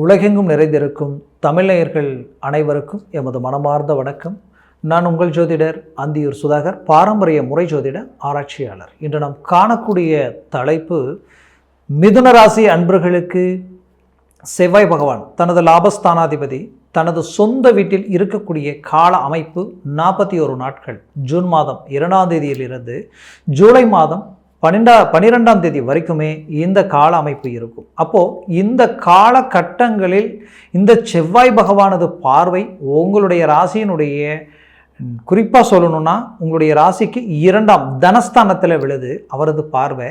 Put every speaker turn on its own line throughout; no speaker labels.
உலகெங்கும் நிறைந்திருக்கும் தமிழர்கள் அனைவருக்கும் எமது மனமார்ந்த வணக்கம். நான் உங்கள் ஜோதிடர் அந்தியூர் சுதாகர், பாரம்பரிய முறை ஜோதிட ஆராய்ச்சியாளர். இன்று நாம் காணக்கூடிய தலைப்பு, மிதுன ராசி அன்பர்களுக்கு செவ்வாய் பகவான் தனது லாபஸ்தானாதிபதி தனது சொந்த வீட்டில் இருக்கக்கூடிய கால அமைப்பு 41 நாட்கள், ஜூன் மாதம் 2ஆம் தேதியிலிருந்து ஜூலை மாதம் 12ஆம் தேதி வரைக்குமே இந்த கால அமைப்பு இருக்கும். அப்போது இந்த காலகட்டங்களில் இந்த செவ்வாய் பகவானது பார்வை உங்களுடைய ராசியினுடைய, குறிப்பாக சொல்லணும்னா உங்களுடைய ராசிக்கு 2ஆம் தனஸ்தானத்தில் விழுது அவரது பார்வை.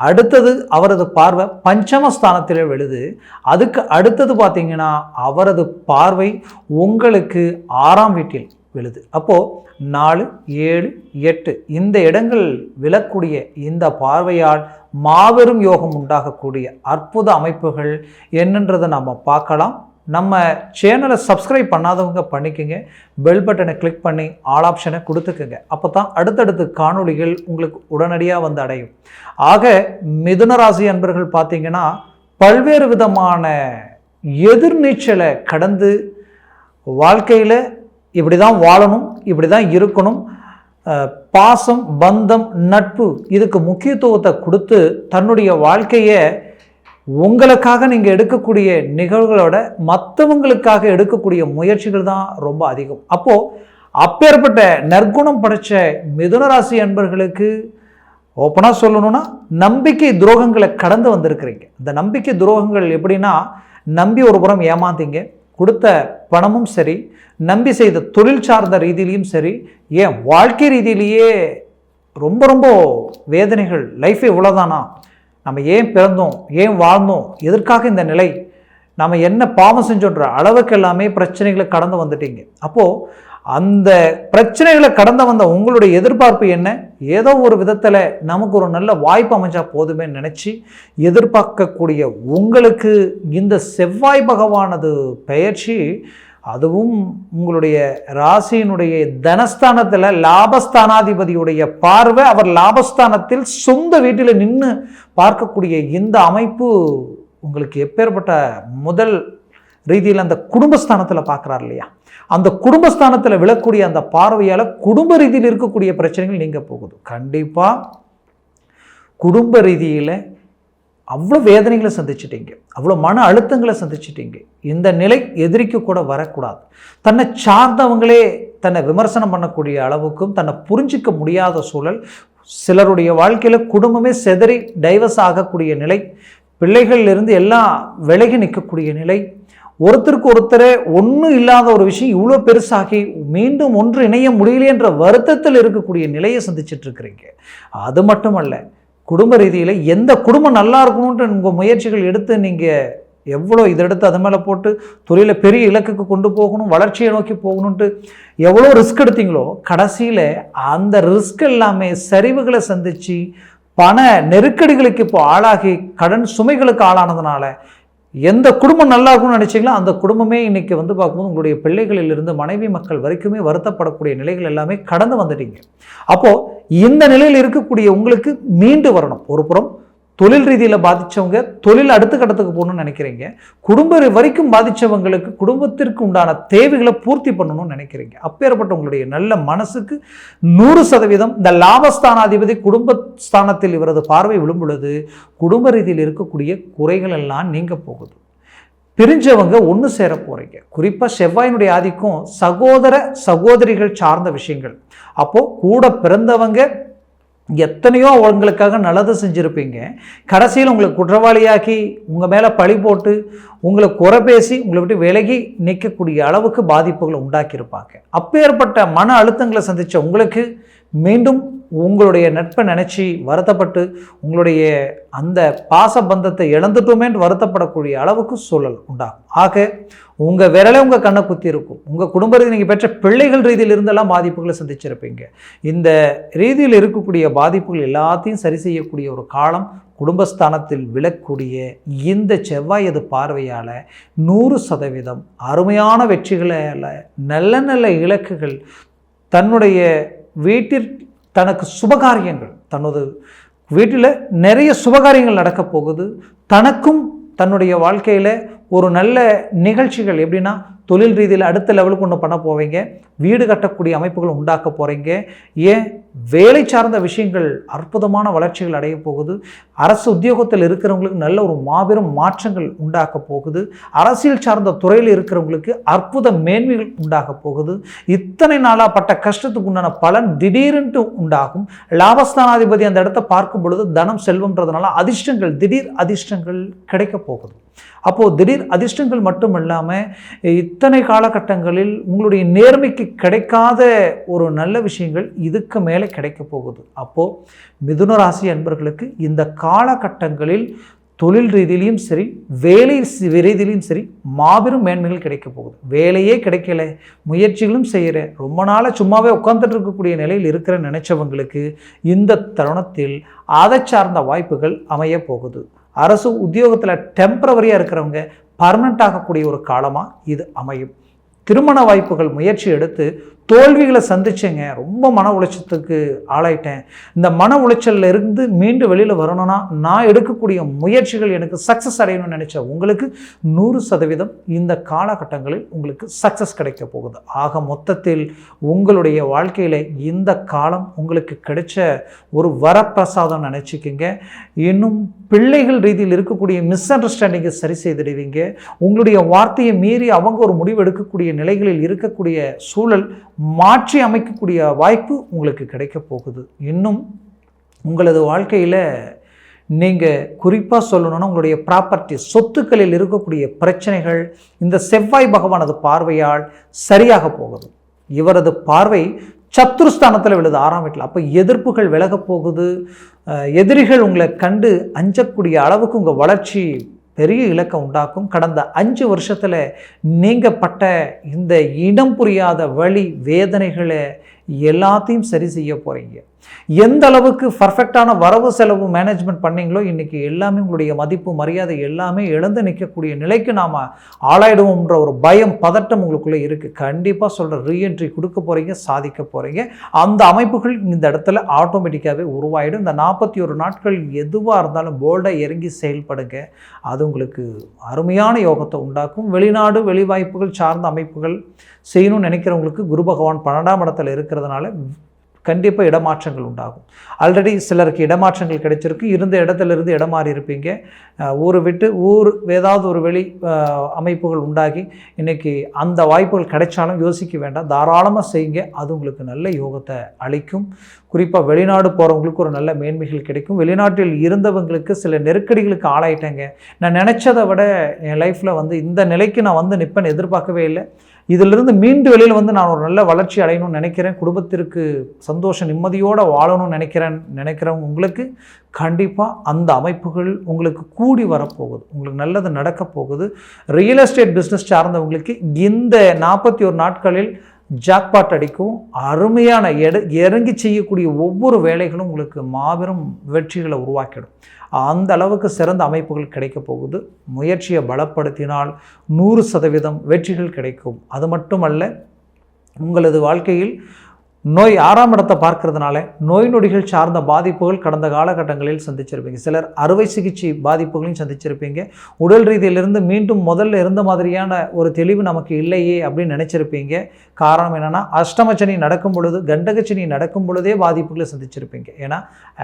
அடுத்தது அவரது பார்வை பஞ்சமஸ்தானத்தில் விழுது. அதுக்கு அடுத்தது பார்த்திங்கன்னா அவரது பார்வை உங்களுக்கு 6ஆம் வீட்டில் விழுது. அப்போது 4, 7, 8 இந்த இடங்கள் விழக்கூடிய இந்த பார்வையால் மாபெரும் யோகம் உண்டாகக்கூடிய அற்புத அமைப்புகள் என்னன்றதை நம்ம பார்க்கலாம். நம்ம சேனலை சப்ஸ்கிரைப் பண்ணாதவங்க பண்ணிக்கோங்க, பெல் பட்டனை கிளிக் பண்ணி ஆல் ஆப்ஷனை கொடுத்துக்குங்க. அப்போ தான் அடுத்தடுத்து காணொளிகள் உங்களுக்கு உடனடியாக வந்து அடையும். ஆக மிதுன ராசி அன்பர்கள் பார்த்திங்கன்னா பல்வேறு விதமான எதிர்நீச்சலை கடந்து வாழ்க்கையில் இப்படி தான் வாழணும், இப்படி தான் இருக்கணும், பாசம், பந்தம், நட்பு இதுக்கு முக்கியத்துவத்தை கொடுத்து தன்னுடைய வாழ்க்கையை உங்களுக்காக நீங்கள் எடுக்கக்கூடிய நிகழ்வுகளோட மற்றவங்களுக்காக எடுக்கக்கூடிய முயற்சிகள் தான் ரொம்ப அதிகம். அப்போது அப்பேற்பட்ட நற்குணம் படைத்த மிதுனராசி அன்பர்களுக்கு ஓப்பனாக சொல்லணும்னா நம்பிக்கை துரோகங்களை கடந்து வந்திருக்கிறீங்க. இந்த நம்பிக்கை துரோகங்கள் எப்படின்னா, நம்பி ஒரு புறம் ஏமாந்தீங்க, கொடுத்த பணமும் சரி, நம்பி செய்த தொழில் சார்ந்த ரீதியிலையும் சரி, ஏன் வாழ்க்கை ரீதியிலேயே ரொம்ப ரொம்ப வேதனைகள். லைஃப் இவ்வளோதானா, நம்ம ஏன் பிறந்தோம், ஏன் வாழ்ந்தோம், எதற்காக இந்த நிலை, நம்ம என்ன பாவம் செஞ்சோன்ற அளவுக்கு எல்லாமே பிரச்சனைகளை கடந்து வந்துட்டீங்க. அப்போது அந்த பிரச்சனைகளை கடந்து வந்த உங்களுடைய எதிர்பார்ப்பு என்ன, ஏதோ ஒரு விதத்தில் நமக்கு ஒரு நல்ல வாய்ப்பு அமைஞ்சா போதுமே நினச்சி எதிர்பார்க்கக்கூடிய உங்களுக்கு இந்த செவ்வாய் பகவானது பெயர்ச்சி, அதுவும் உங்களுடைய ராசியினுடைய தனஸ்தானத்தில் லாபஸ்தானாதிபதியுடைய பார்வை, அவர் லாபஸ்தானத்தில் சொந்த வீட்டில் நின்று பார்க்கக்கூடிய இந்த அமைப்பு உங்களுக்கு எப்பேற்பட்ட முதல் ரீதியில் அந்த குடும்பஸ்தானத்தில் பார்க்குறார் இல்லையா, அந்த குடும்பஸ்தானத்தில் விழக்கூடிய அந்த பார்வையால் குடும்ப ரீதியில் இருக்கக்கூடிய பிரச்சனைகள் நீங்க போகுது. கண்டிப்பாக குடும்ப ரீதியில் அவ்வளோ வேதனைகளை சந்திச்சிட்டீங்க, அவ்வளோ மன அழுத்தங்களை சந்திச்சிட்டீங்க. இந்த நிலை எதிரிக்கு கூட வரக்கூடாது. தன்னை சார்ந்தவங்களே தன்னை விமர்சனம் பண்ணக்கூடிய அளவுக்கும் தன்னை புரிஞ்சிக்க முடியாத சூழல், சிலருடைய வாழ்க்கையில் குடும்பமே செதறி டைவர்ஸ் ஆகக்கூடிய நிலை, பிள்ளைகளிலிருந்து எல்லாம் விலகி நிற்கக்கூடிய நிலை, ஒருத்தருக்கு ஒருத்தர் ஒன்றும் இல்லாத ஒரு விஷயம் இவ்வளோ பெருசாகி மீண்டும் ஒன்று இணைய முடியலையென்ற வருத்தத்தில் இருக்கக்கூடிய நிலையை சந்திச்சுட்டு இருக்கிறீங்க. அது மட்டுமல்ல, குடும்ப ரீதியில் எந்த குடும்பம் நல்லா இருக்கணும்ன்ட்டு உங்கள் முயற்சிகள் எடுத்து நீங்கள் எவ்வளோ இதை எடுத்து அது மேலே போட்டு தொழிலை பெரிய இலக்குக்கு கொண்டு போகணும், வளர்ச்சியை நோக்கி போகணுன்ட்டு எவ்வளோ ரிஸ்க் எடுத்தீங்களோ, கடைசியில் அந்த ரிஸ்க் எல்லாமே சரிவுகளை சந்தித்து பண நெருக்கடிகளுக்கு இப்போ ஆளாகி கடன் சுமைகளுக்கு ஆளானதுனால எந்த குடும்பம் நல்லா இருக்கும்னு நினச்சிங்களோ அந்த குடும்பமே இன்றைக்கி வந்து பார்க்கும்போது உங்களுடைய பிள்ளைகளிலிருந்து மனைவி மக்கள் வரைக்குமே வருத்தப்படக்கூடிய நிலைகள் எல்லாமே கடந்து வந்துட்டீங்க. அப்போது இந்த நிலையில் இருக்கக்கூடிய உங்களுக்கு மீண்டு வரணும். ஒரு புறம் தொழில் ரீதியில் பாதித்தவங்க தொழில் அடுத்த கட்டத்துக்கு போகணும்னு நினைக்கிறீங்க, குடும்ப வரைக்கும் பாதித்தவங்களுக்கு குடும்பத்திற்கு உண்டான தேவைகளை பூர்த்தி பண்ணணும்னு நினைக்கிறீங்க. அப்பேற்பட்ட உங்களுடைய நல்ல மனசுக்கு 100% இந்த லாபஸ்தானாதிபதி குடும்பஸ்தானத்தில் இவரது பார்வை விழும் பொழுது குடும்ப ரீதியில் இருக்கக்கூடிய குறைகள் எல்லாம் நீங்க போகுது. பிரிஞ்சவங்க ஒன்று சேர போகிறீங்க. குறிப்பாக செவ்வாயினுடைய ஆதிக்கம் சகோதர சகோதரிகள் சார்ந்த விஷயங்கள். அப்போது கூட பிறந்தவங்க எத்தனையோ அவங்களுக்காக நல்லது செஞ்சுருப்பீங்க, கடைசியில் உங்களுக்கு குற்றவாளியாக்கி உங்கள் மேலே பழி போட்டு உங்களை குறை பேசி உங்களை விட்டு விலகி நிற்கக்கூடிய அளவுக்கு பாதிப்புகளை உண்டாக்கியிருப்பாங்க. அப்பேற்பட்ட மன அழுத்தங்களை சந்தித்த உங்களுக்கு மீண்டும் உங்களுடைய நட்பை நினச்சி வருத்தப்பட்டு உங்களுடைய அந்த பாசபந்தத்தை இழந்துட்டோமேன்னு வருத்தப்படக்கூடிய அளவுக்கு சூழல் உண்டாகும். ஆக உங்கள் விரலை உங்கள் கண்ணை குத்தி இருக்கும். உங்கள் குடும்ப ரீதியில் நீங்கள் பெற்ற பிள்ளைகள் ரீதியில் இருந்தெல்லாம் பாதிப்புகளை சந்திச்சிருப்பீங்க. இந்த ரீதியில் இருக்கக்கூடிய பாதிப்புகள் எல்லாத்தையும் சரி செய்யக்கூடிய ஒரு காலம் குடும்பஸ்தானத்தில் விழக்கூடிய இந்த செவ்வாயது பார்வையால் 100% அருமையான வெற்றிகளால் நல்ல நல்ல இலக்குகள், தன்னுடைய வீட்டில் தனக்கு சுபகாரியங்கள், தனது வீட்டில் நிறைய சுபகாரியங்கள் நடக்க போகுது. தனக்கும் தன்னுடைய வாழ்க்கையில் ஒரு நல்ல நிகழ்ச்சிகள் எப்படின்னா தொழில் ரீதியில் அடுத்த லெவலுக்கு ஒன்று பண்ண போவீங்க, வீடு கட்டக்கூடிய அமைப்புகள் உண்டாக்க போகிறீங்க, ஏன் வேலை சார்ந்த விஷயங்கள் அற்புதமான வளர்ச்சிகள் அடைய போகுது, அரசு உத்தியோகத்தில் இருக்கிறவங்களுக்கு நல்ல ஒரு மாபெரும் மாற்றங்கள் உண்டாக்க போகுது, அரசியல் சார்ந்த துறையில் இருக்கிறவங்களுக்கு அற்புத மேன்மைகள் உண்டாக போகுது, இத்தனை நாளாக பட்ட கஷ்டத்துக்கு உண்டான பலன் திடீரென்று உண்டாகும். லாபஸ்தானாதிபதி அந்த இடத்த பார்க்கும் பொழுது தனம் செல்வம்ன்றதுனால அதிர்ஷ்டங்கள், திடீர் அதிர்ஷ்டங்கள் கிடைக்க போகுது. அப்போது திடீர் அதிர்ஷ்டங்கள் மட்டும் இல்லாமல் இத்தனை காலகட்டங்களில் உங்களுடைய நேர்மைக்கு கிடைக்காத ஒரு நல்ல விஷயங்கள் இதுக்கு மேலே கிடைக்க போகுது. அப்போது மிதுன ராசி அன்பர்களுக்கு இந்த காலகட்டங்களில் தொழில் ரீதியிலையும் சரி, வேலை ரீதியிலையும் சரி மாபெரும் மேன்மைகள் கிடைக்க போகுது. வேலையே கிடைக்கல, முயற்சிகளும் செய்கிற, ரொம்ப நாளாக சும்மாவே உட்காந்துட்டு இருக்கக்கூடிய நிலையில் இருக்கிற நினைச்சவங்களுக்கு இந்த தருணத்தில் அதை சார்ந்த வாய்ப்புகள் அமைய போகுது. அரசு உத்தியோகத்தில் டெம்பரவரியாக இருக்கிறவங்க பர்மனெண்ட் ஆகக்கூடிய ஒரு காலமாக இது அமையும். திருமண வாய்ப்புகள் முயற்சி எடுத்து தோல்விகளை சந்திச்சேங்க, ரொம்ப மன உளைச்சத்துக்கு ஆளாயிட்டேன், இந்த மன உளைச்சலில் இருந்து மீண்டு வெளியில் வரணும்னா நான் எடுக்கக்கூடிய முயற்சிகள் எனக்கு சக்ஸஸ் அடையணும்னு நினச்ச உங்களுக்கு 100% இந்த காலகட்டங்களில் உங்களுக்கு சக்ஸஸ் கிடைக்க போகுது. ஆக மொத்தத்தில் உங்களுடைய வாழ்க்கையில் இந்த காலம் உங்களுக்கு கிடைச்ச ஒரு வரப்பிரசாதம் நினச்சிக்கிங்க. இன்னும் பிள்ளைகள் ரீதியில் இருக்கக்கூடிய மிஸ் அண்டர்ஸ்டாண்டிங்கை சரி செய்திடுவீங்க. உங்களுடைய வார்த்தையை மீறி அவங்க ஒரு முடிவு எடுக்கக்கூடிய நிலைகளில் இருக்கக்கூடிய சூழல் மாற்றி அமைக்கக்கூடிய வாய்ப்பு உங்களுக்கு கிடைக்க போகுது. இன்னும் உங்களது வாழ்க்கையில் நீங்கள் குறிப்பாக சொல்லணும்னா உங்களுடைய ப்ராப்பர்ட்டி சொத்துக்களில் இருக்கக்கூடிய பிரச்சனைகள் இந்த செவ்வாய் பகவானது பார்வையால் சரியாக போகுது. இவரது பார்வை சத்துருஸ்தானத்தில் விழுது, 6ஆம் வீட்டில். அப்போ எதிர்ப்புகள் விலக போகுது. எதிரிகள் உங்களை கண்டு அஞ்சக்கூடிய அளவுக்கு உங்கள் வளர்ச்சி பெரிய இலக்கை உண்டாக்கும். கடந்த 5 வருஷத்தில் நீங்கள் பட்ட இந்த இடம் புரியாத வலி வேதனைகளை எல்லாத்தையும் சரி செய்ய போகிறீங்க. எந்த அளவுக்கு பர்ஃபெக்டான வரவு செலவு மேனேஜ்மெண்ட் பண்ணீங்களோ இன்றைக்கி எல்லாமே உங்களுடைய மதிப்பு மரியாதை எல்லாமே இழந்து நிற்கக்கூடிய நிலைக்கு நாம் ஆளாயிடுவோம்ன்ற ஒரு பயம் பதட்டம் உங்களுக்குள்ளே இருக்குது. கண்டிப்பாக சொல்கிற ரீஎன்ட்ரி கொடுக்க போகிறீங்க, சாதிக்க போகிறீங்க. அந்த அமைப்புகள் இந்த இடத்துல ஆட்டோமேட்டிக்காகவே உருவாயிடும். இந்த 41 நாட்கள் எதுவாக இருந்தாலும் போல்டாக இறங்கி செயல்படுங்க. அது உங்களுக்கு அருமையான யோகத்தை உண்டாக்கும். வெளிநாடு வெளிவாய்ப்புகள் சார்ந்த அமைப்புகள் செய்யணும்னு நினைக்கிறவங்களுக்கு குரு பகவான் 12ஆம் இடத்துல இருக்கிறதுனால கண்டிப்பாக இடமாற்றங்கள் உண்டாகும். ஆல்ரெடி சிலருக்கு இடமாற்றங்கள் கிடைச்சிருக்கு, இருந்த இடத்துலேருந்து இடம் மாறி இருப்பீங்க. ஊரை விட்டு ஊர் ஏதாவது ஒரு வெளி அமைப்புகள் உண்டாகி இன்றைக்கி அந்த வாய்ப்புகள் கிடைச்சாலும் யோசிக்க வேண்டாம், தாராளமாக செய்யுங்க. அது உங்களுக்கு நல்ல யோகத்தை அளிக்கும். குறிப்பாக வெளிநாடு போகிறவங்களுக்கு ஒரு நல்ல மேன்மைகள் கிடைக்கும். வெளிநாட்டில் இருந்தவங்களுக்கு சில நெருக்கடிகளுக்கு ஆளாயிட்டேங்க, நான் நினச்சதை விட என் லைஃப்பில் இந்த நிலைக்கு நான் நிற்பேன்னு எதிர்பார்க்கவே இல்லை, இதிலிருந்து மீண்டு வெளியில் நான் ஒரு நல்ல வளர்ச்சி அடையணும்னு நினைக்கிறேன், குடும்பத்திற்கு சந்தோஷம் நிம்மதியோடு வாழணும்னு நினைக்கிறவங்க உங்களுக்கு கண்டிப்பாக அந்த அமைப்புகள் உங்களுக்கு கூடி வரப்போகுது. உங்களுக்கு நல்லது நடக்க போகுது. ரியல் எஸ்டேட் பிஸ்னஸ் சார்ந்தவங்களுக்கு இந்த 41 நாட்களில் ஜாக்பாட் அடிக்கும். அருமையான இறங்கி செய்யக்கூடிய ஒவ்வொரு வேலைகளும் உங்களுக்கு மாபெரும் வெற்றிகளை உருவாக்கிடும். அந்த அளவுக்கு சிறந்த அமைப்புகள் கிடைக்க போகுது. முயற்சியை பலப்படுத்தினால் 100% வெற்றிகள் கிடைக்கும். அது மட்டுமல்ல, உங்களது வாழ்க்கையில் நோய் 6ஆம் இடத்தை பார்க்கறதுனால நோய் நொடிகள் சார்ந்த பாதிப்புகள் கடந்த காலகட்டங்களில் சந்திச்சிருப்பீங்க. சிலர் அறுவை சிகிச்சை பாதிப்புகளையும் சந்திச்சிருப்பீங்க. உடல் ரீதியிலிருந்து மீண்டும் முதல்ல இருந்த மாதிரியான ஒரு தெளிவு நமக்கு இல்லையே அப்படின்னு நினச்சிருப்பீங்க. காரணம் என்னென்னா, அஷ்டமச்சனி நடக்கும் பொழுது, கண்டகச்சனி நடக்கும் பொழுதே பாதிப்புகளை சந்திச்சிருப்பீங்க. ஏன்னா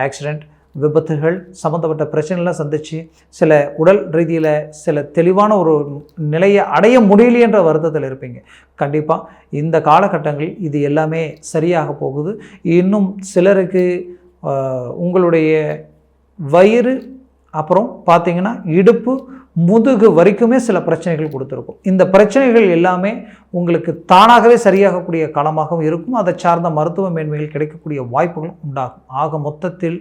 ஆக்சிடெண்ட், விபத்துகள் சம்மந்தப்பட்ட பிரச்சனைலாம் சந்தித்து சில உடல் ரீதியில் சில தெளிவான ஒரு நிலையை அடைய முடியலையென்ற வருத்தத்தில் இருப்பீங்க. கண்டிப்பாக இந்த காலகட்டங்களில் இது எல்லாமே சரியாக போகுது. இன்னும் சிலருக்கு உங்களுடைய வயிறு, அப்புறம் பார்த்திங்கன்னா இடுப்பு, முதுகு வரைக்குமே சில பிரச்சனைகள் கொடுத்துருக்கும். இந்த பிரச்சனைகள் எல்லாமே உங்களுக்கு தானாகவே சரியாகக்கூடிய காலமாகவும் இருக்கும். அதை சார்ந்த மருத்துவ மேன்மைகள் கிடைக்கக்கூடிய வாய்ப்புகளும் உண்டாகும். ஆக மொத்தத்தில்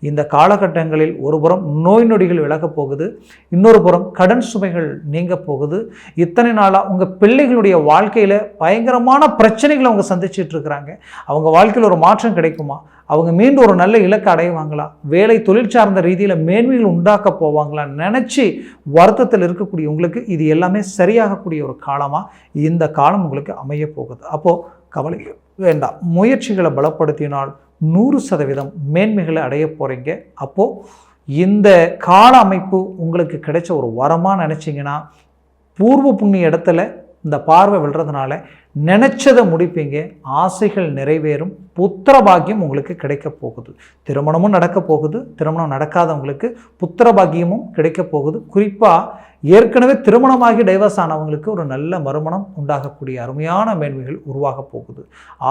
இந்த காலகட்டங்களில் ஒரு புறம் நோய் நொடிகள் விலகப் போகுது, இன்னொரு புறம் கடன் சுமைகள் நீங்க போகுது. இத்தனை நாளாக உங்கள் பிள்ளைகளுடைய வாழ்க்கையில் பயங்கரமான பிரச்சனைகளை அவங்க சந்திச்சுட்டு இருக்கிறாங்க. அவங்க வாழ்க்கையில் ஒரு மாற்றம் கிடைக்குமா? அவங்க மீண்டும் ஒரு நல்ல இலக்கை அடைவாங்களா? வேலை தொழில் சார்ந்த ரீதியில் மேன்மைகள் உண்டாக்க போவாங்களா நினச்சி வருத்தத்தில் இருக்கக்கூடிய உங்களுக்கு இது எல்லாமே சரியாகக்கூடிய ஒரு காலமாக இந்த காலம் உங்களுக்கு அமைய போகுது. அப்போது கவலை வேண்டாம். முயற்சிகளை பலப்படுத்தினால் 100% மேன்மைகளை அடைய போகிறீங்க. அப்போது இந்த கால அமைப்பு உங்களுக்கு கிடைச்ச ஒரு வரமாக நினச்சிங்கன்னா பூர்வ புண்ணிய இடத்துல இந்த பார்வை விழுறதுனால நினைச்சதை முடிப்பீங்க, ஆசைகள் நிறைவேறும், புத்திர பாக்கியம் உங்களுக்கு கிடைக்க போகுது. திருமணமும் நடக்க போகுது. திருமணம் நடக்காதவங்களுக்கு புத்திர பாக்கியமும் கிடைக்க போகுது. குறிப்பாக ஏற்கனவே திருமணமாகி டைவர்ஸ் ஆனவங்களுக்கு ஒரு நல்ல மறுமணம் உண்டாகக்கூடிய அருமையான மேன்மைகள் உருவாக போகுது.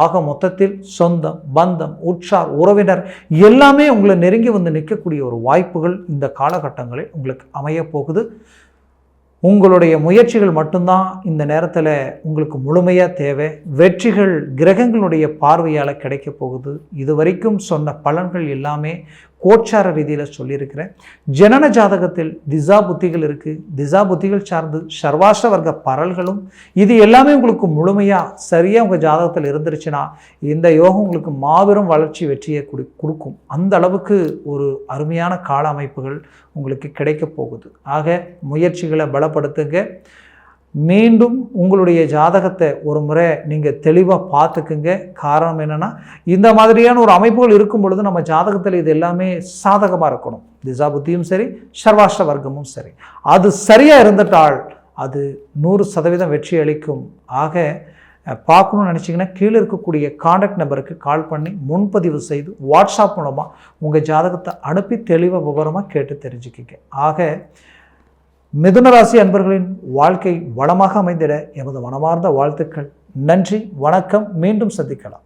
ஆக மொத்தத்தில் சொந்தம், பந்தம், உற்றார், உறவினர் எல்லாமே உங்களை நெருங்கி வந்து நிற்கக்கூடிய ஒரு வாய்ப்புகள் இந்த காலகட்டங்களில் உங்களுக்கு அமைய போகுது. உங்களுடைய முயற்சிகள் மட்டும்தான் இந்த நேரத்தில் உங்களுக்கு முழுமையாக தேவை. வெற்றிகள் கிரகங்களுடைய பார்வையால் கிடைக்க போகுது. இதுவரைக்கும் சொன்ன பலன்கள் எல்லாமே கோச்சார ரீதியில் சொல்லியிருக்கிறேன். ஜனன ஜாதகத்தில் திசா புத்திகள் இருக்குது. திசா புத்திகள் சார்ந்து சர்வாஷ்ட வர்க்க பரல்களும் இது எல்லாமே உங்களுக்கு முழுமையாக சரியாக உங்கள் ஜாதகத்தில் இருந்துருச்சுன்னா இந்த யோகம் உங்களுக்கு மாபெரும் வளர்ச்சி வெற்றியை கொடுக்கும். அந்த அளவுக்கு ஒரு அருமையான கால அமைப்புகள் உங்களுக்கு கிடைக்க போகுது. ஆக முயற்சிகளை பலப்படுத்துங்க. மீண்டும் உங்களுடைய ஜாதகத்தை ஒரு முறை நீங்கள் தெளிவாக பார்த்துக்குங்க. காரணம் என்னென்னா, இந்த மாதிரியான ஒரு அமைப்புகள் இருக்கும் பொழுது நம்ம ஜாதகத்தில் இது எல்லாமே சாதகமாக இருக்கணும். திசா புத்தியும் சரி, சர்வாஷ்ட வர்க்கமும் சரி, அது சரியாக இருந்துட்டால் அது 100% வெற்றி அளிக்கும். ஆக பார்க்கணும்னு நினச்சிங்கன்னா கீழே இருக்கக்கூடிய கான்டாக்ட் நம்பருக்கு கால் பண்ணி முன்பதிவு செய்து வாட்ஸ்அப் மூலமாக உங்கள் ஜாதகத்தை அனுப்பி தெளிவாக விவரமாக கேட்டு தெரிஞ்சுக்கிங்க. ஆக மிதுன ராசி அன்பர்களின் வாழ்க்கை வளமாக அமைந்திட எமது மனமார்ந்த வாழ்த்துக்கள். நன்றி, வணக்கம். மீண்டும் சந்திக்கலாம்.